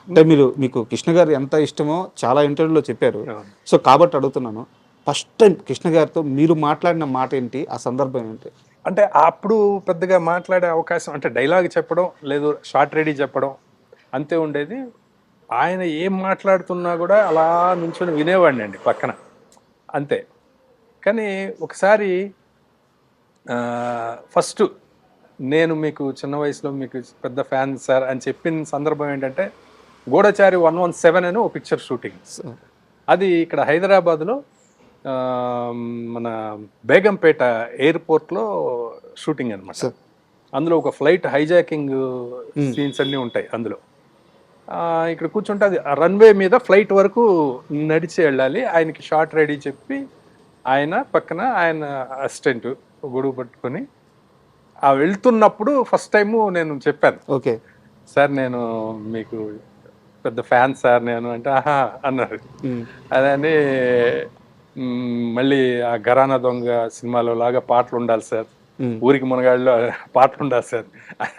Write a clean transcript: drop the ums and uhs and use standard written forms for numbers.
అంటే మీకు కృష్ణ గారు ఎంత ఇష్టమో చాలా ఇంటర్వ్యూలో చెప్పారు. అవును. సో కాబట్టి అడుగుతున్నాను. ఫస్ట్ టైం కృష్ణ గారితో మీరు మాట్లాడిన మాట ఏంటి? ఆ సందర్భం ఏంటి? అంటే అప్పుడు పెద్దగా మాట్లాడే అవకాశం అంటే డైలాగ్ చెప్పడం లేదు షార్ట్ రెడీ చెప్పడం అంతే ఉండేది. ఆయన ఏం మాట్లాడుతున్నా కూడా అలా నుంచొని వినేవాడిని అండి పక్కన అంతే. కానీ ఒకసారి ఫస్ట్ నేను మీకు చిన్న వయసులో మీకు పెద్ద ఫ్యాన్ సార్ అని చెప్పిన సందర్భం ఏంటంటే గూఢచారి 117 అని ఒక పిక్చర్ షూటింగ్. సో అది ఇక్కడ హైదరాబాద్లో ఆ, మన బేగంపేట ఎయిర్పోర్ట్లో షూటింగ్ అనమాట. సో అందులో ఒక ఫ్లైట్ హైజాకింగ్ సీన్స్ అన్నీ ఉంటాయి అందులో. ఇక్కడ కూర్చుంటే అది రన్వే మీద ఫ్లైట్ వరకు నడిచి వెళ్ళాలి. ఆయనకి షార్ట్ రెడీ చెప్పి ఆయన పక్కన ఆయన అసిస్టెంట్ గొడుగు పట్టుకొని వెళ్తున్నప్పుడు ఫస్ట్ టైము నేను చెప్పాను, ఓకే. సార్ నేను మీకు పెద్ద ఫ్యాన్ సార్ నేను అంటే ఆహా అన్నారు. అదని మళ్ళీ ఆ ఘరానా దొంగ సినిమాలో లాగా పాటలు ఉండాలి సార్, ఊరికి మునగాళ్ళలో పాటలు ఉండాలి సార్